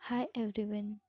Hi everyone,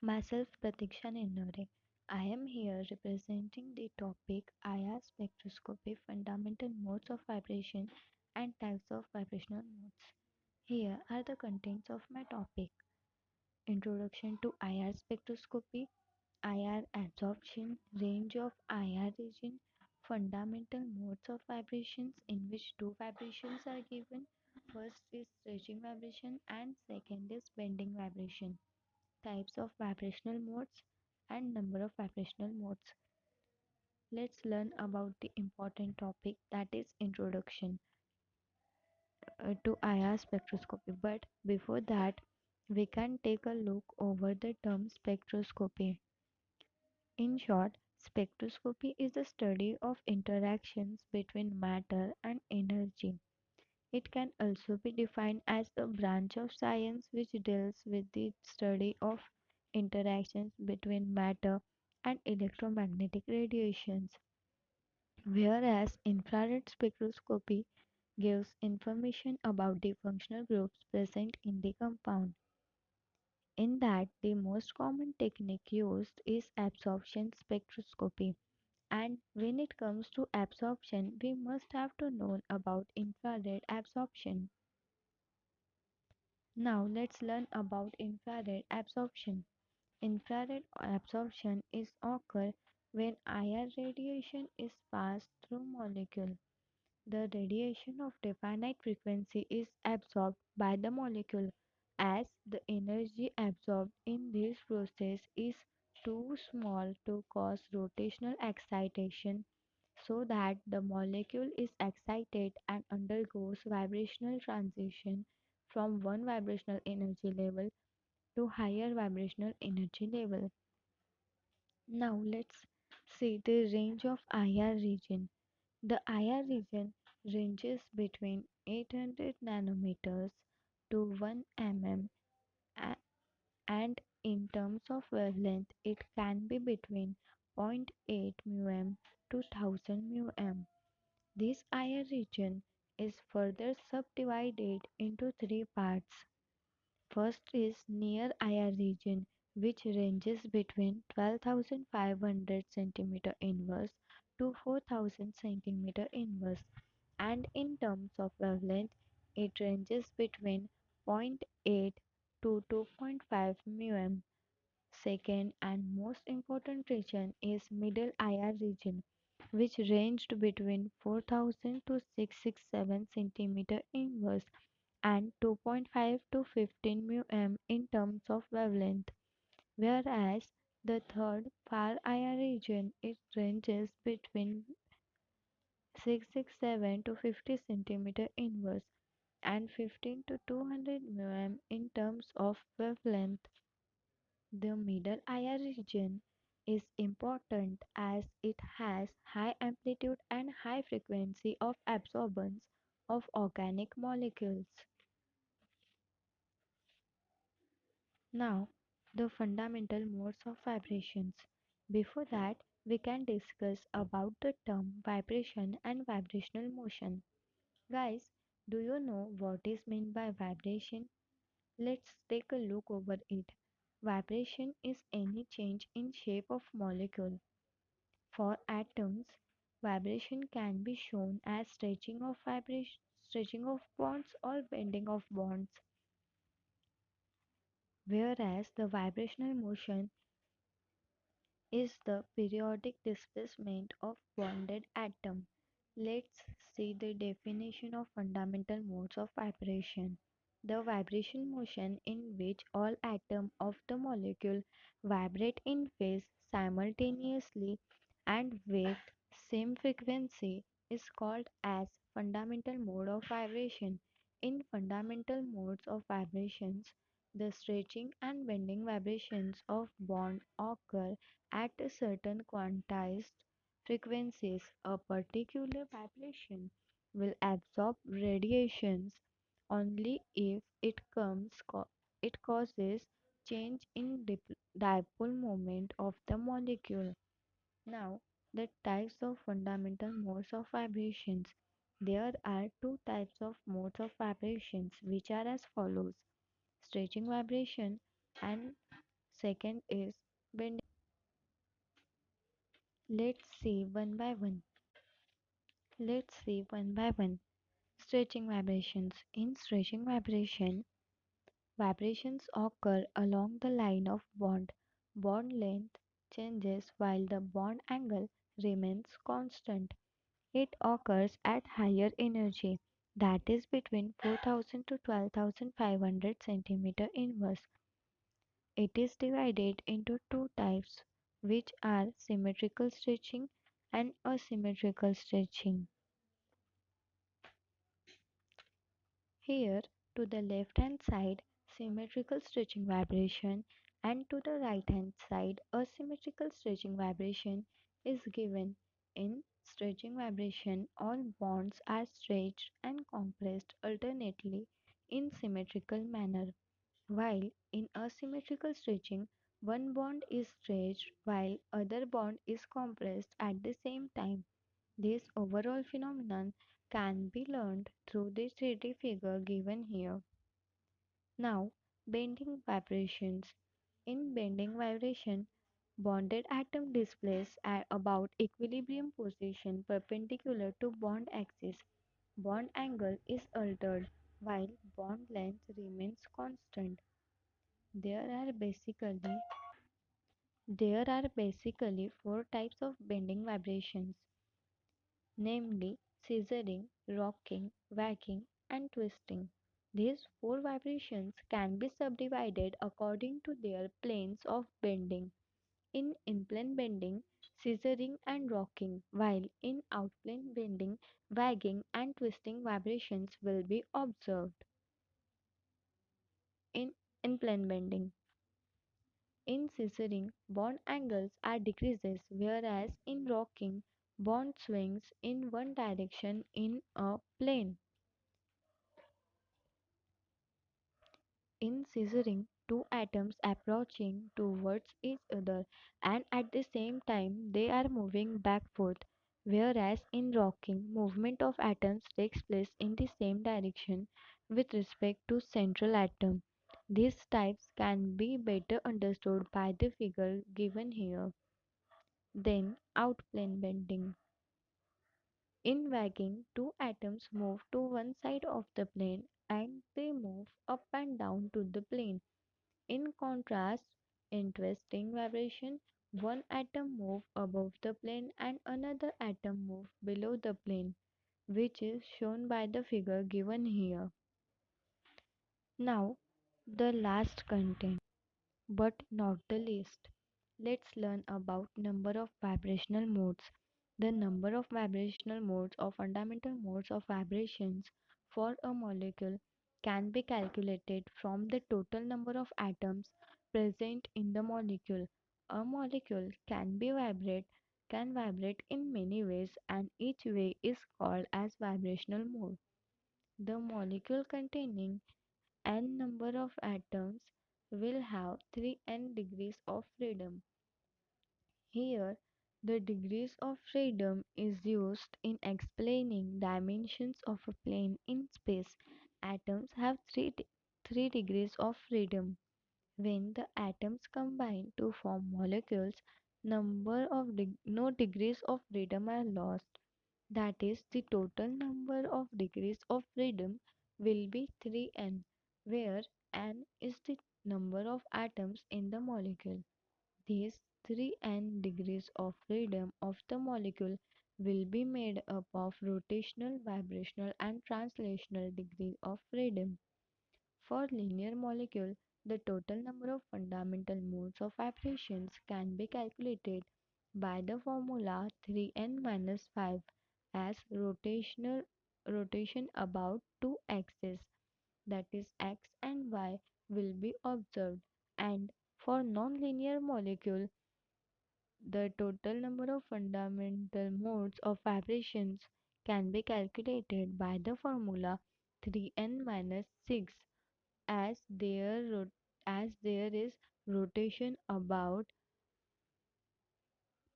myself Pratiksha Ninore. I am here representing the topic IR spectroscopy fundamental modes of vibration and types of vibrational modes. Here are the contents of my topic. Introduction to IR spectroscopy, IR absorption, range of IR region, fundamental modes of vibrations in which two vibrations are given. First is stretching vibration and second is bending vibration, types of vibrational modes, and number of vibrational modes. Let's learn about the important topic, that is introduction to IR spectroscopy. But before that, we can take a look over the term spectroscopy. In short, spectroscopy is the study of interactions between matter and energy. It can also be defined as a branch of science which deals with the study of interactions between matter and electromagnetic radiations, whereas infrared spectroscopy gives information about the functional groups present in the compound. In that, the most common technique used is absorption spectroscopy. And when it comes to absorption, we must have to know about infrared absorption. Now let's learn about infrared absorption. Infrared absorption is occur when IR radiation is passed through molecule. The radiation of definite frequency is absorbed by the molecule as the energy absorbed in this process is too small to cause rotational excitation, so that the molecule is excited and undergoes vibrational transition from one vibrational energy level to higher vibrational energy level. Now let's see the range of IR region. The IR region ranges between 800 nanometers to 1 mm, and in terms of wavelength it can be between zero point 0.8 μm to 1000 μm. This IR region is further subdivided into three parts. First is near IR region, which ranges between 12,500 cm inverse to 4,000 cm inverse, and in terms of wavelength it ranges between zero point 0.8 to 2.5 μm. Second and most important region is middle IR region, which ranged between 4,000 to 667 cm inverse and 2.5 to 15 μm in terms of wavelength, whereas the third far IR region it ranges between 667 to 50 cm inverse and 15 to 200 μm in terms of wavelength. The middle IR region is important as it has high amplitude and high frequency of absorbance of organic molecules. Now, the fundamental modes of vibrations. Before that, we can discuss about the term vibration and vibrational motion. Guys, do you know what is meant by vibration? Let's take a look over it. Vibration is any change in shape of molecule. For atoms, vibration can be shown as stretching of bonds or bending of bonds, whereas the vibrational motion is the periodic displacement of bonded atom. Let's see the definition of fundamental modes of vibration. The vibration motion in which all atoms of the molecule vibrate in phase simultaneously and with same frequency is called as fundamental mode of vibration. In fundamental modes of vibrations, the stretching and bending vibrations of bond occur at a certain quantized frequencies. A particular vibration will absorb radiations only if it causes change in dipole moment of the molecule. Now, the types of fundamental modes of vibrations. There are two types of modes of vibrations which are as follows: stretching vibration, and second is bending. Let's see one by one. Let's see one by one. Stretching vibrations. In stretching vibration, vibrations occur along the line of bond. Bond length changes while the bond angle remains constant. It occurs at higher energy, that is between 4000 to 12,500 centimeter inverse. It is divided into two types, which are symmetrical stretching and asymmetrical stretching. Here, to the left hand side, symmetrical stretching vibration, and to the right hand side, asymmetrical stretching vibration is given. In stretching vibration, all bonds are stretched and compressed alternately in symmetrical manner, while in asymmetrical stretching, one bond is stretched while other bond is compressed at the same time. This overall phenomenon can be learned through the 3D figure given here. Now, bending vibrations. In bending vibration, bonded atom displays at about equilibrium position perpendicular to bond axis. Bond angle is altered while bond length remains constant. There are basically there are basically four types of bending vibrations, namely scissoring, rocking, wagging, and twisting. These four vibrations can be subdivided according to their planes of bending. In in-plane bending, scissoring and rocking, while in out-plane bending, wagging and twisting vibrations will be observed. In in-plane bending, in scissoring, bond angles are decreases, whereas in rocking, bond swings in one direction in a plane. In scissoring, two atoms approaching towards each other and at the same time they are moving backward, whereas in rocking, movement of atoms takes place in the same direction with respect to central atom. These types can be better understood by the figure given here. Then outplane bending. In wagging, two atoms move to one side of the plane and they move up and down to the plane. In contrast, in twisting vibration, one atom moves above the plane and another atom moves below the plane, which is shown by the figure given here. Now, the last content, but not the least. Let's learn about number of vibrational modes. The number of vibrational modes or fundamental modes of vibrations for a molecule can be calculated from the total number of atoms present in the molecule. A molecule can vibrate in many ways and each way is called as vibrational mode. The molecule containing n number of atoms will have 3n degrees of freedom. Here, the degrees of freedom is used in explaining dimensions of a plane in space. Atoms have 3 degrees of freedom. When the atoms combine to form molecules, no degrees of freedom are lost. That is, the total number of degrees of freedom will be 3n, where n is the number of atoms in the molecule. These 3n degrees of freedom of the molecule will be made up of rotational, vibrational, and translational degree of freedom. For linear molecule, the total number of fundamental modes of vibrations can be calculated by the formula 3n minus 5 as rotation about two axes, that is x and y, will be observed, and for non-linear molecule the total number of fundamental modes of vibrations can be calculated by the formula 3n minus 6 as there is rotation about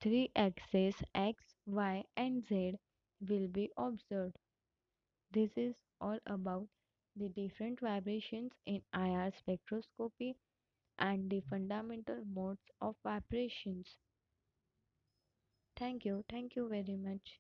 three axes x, y and z will be observed. This is all about the different vibrations in IR spectroscopy, and the fundamental modes of vibrations. Thank you very much.